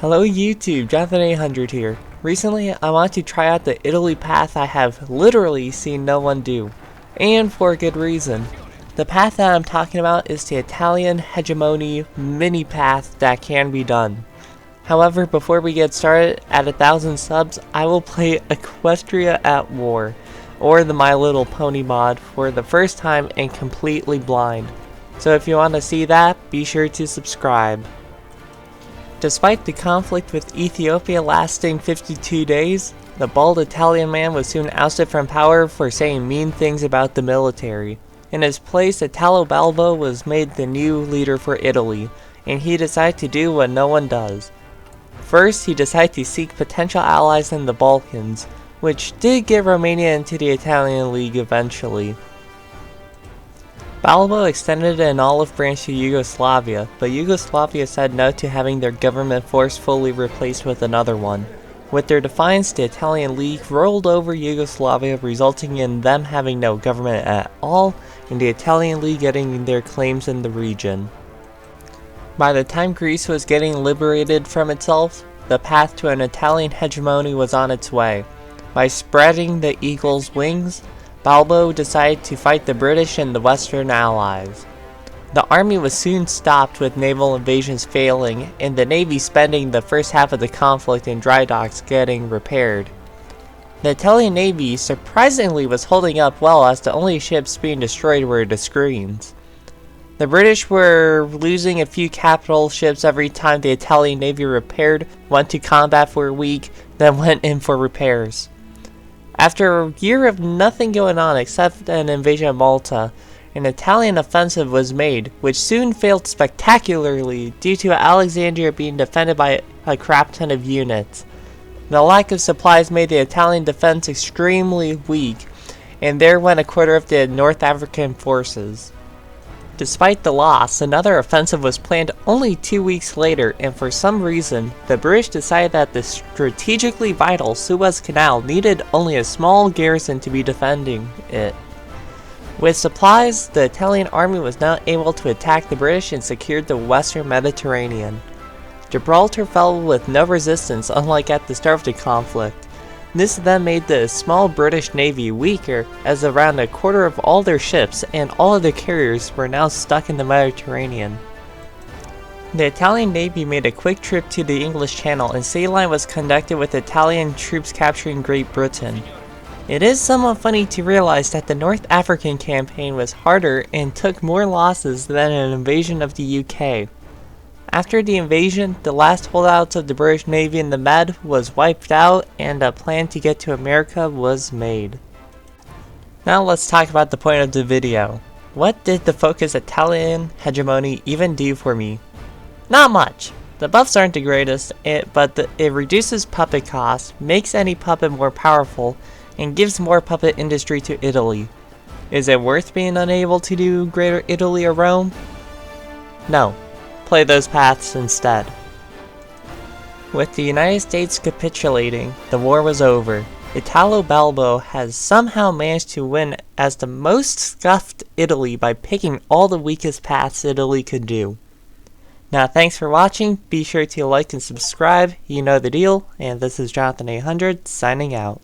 Hello YouTube, Jonathan800 here. Recently, I wanted to try out the Italy path I have literally seen no one do. And for a good reason. The path that I'm talking about is the Italian hegemony mini path that can be done. However, before we get started, at 1,000 subs, I will play Equestria at War, or the My Little Pony mod, for the first time and completely blind. So if you want to see that, be sure to subscribe. Despite the conflict with Ethiopia lasting 52 days, the bald Italian man was soon ousted from power for saying mean things about the military. In his place, Italo Balbo was made the new leader for Italy, and he decided to do what no one does. First, he decided to seek potential allies in the Balkans, which did get Romania into the Italian League eventually. Balbo extended an olive branch to Yugoslavia, but Yugoslavia said no to having their government forcefully replaced with another one. With their defiance, the Italian League rolled over Yugoslavia, resulting in them having no government at all, and the Italian League getting their claims in the region. By the time Greece was getting liberated from itself, the path to an Italian hegemony was on its way. By spreading the eagle's wings, Balbo decided to fight the British and the Western Allies. The army was soon stopped with naval invasions failing, and the navy spending the first half of the conflict in dry docks getting repaired. The Italian navy surprisingly was holding up well, as the only ships being destroyed were the screens. The British were losing a few capital ships every time the Italian navy repaired, went to combat for a week, then went in for repairs. After a year of nothing going on except an invasion of Malta, an Italian offensive was made, which soon failed spectacularly due to Alexandria being defended by a crap ton of units. The lack of supplies made the Italian defense extremely weak, and there went a quarter of the North African forces. Despite the loss, another offensive was planned only 2 weeks later, and for some reason, the British decided that the strategically vital Suez Canal needed only a small garrison to be defending it. With supplies, the Italian army was now able to attack the British and secured the Western Mediterranean. Gibraltar fell with no resistance, unlike at the start of the conflict. This then made the small British Navy weaker, as around a quarter of all their ships and all of their carriers were now stuck in the Mediterranean. The Italian Navy made a quick trip to the English Channel, and sea line was conducted with Italian troops capturing Great Britain. It is somewhat funny to realize that the North African campaign was harder and took more losses than an invasion of the UK. After the invasion, the last holdouts of the British Navy in the Med was wiped out, and a plan to get to America was made. Now let's talk about the point of the video. What did the focused Italian hegemony even do for me? Not much. The buffs aren't the greatest, but it reduces puppet costs, makes any puppet more powerful, and gives more puppet industry to Italy. Is it worth being unable to do Greater Italy or Rome? No. Play those paths instead. With the United States capitulating, the war was over. Italo Balbo has somehow managed to win as the most scuffed Italy by picking all the weakest paths Italy could do. Now thanks for watching, be sure to like and subscribe, you know the deal, and this is Jonathan800 signing out.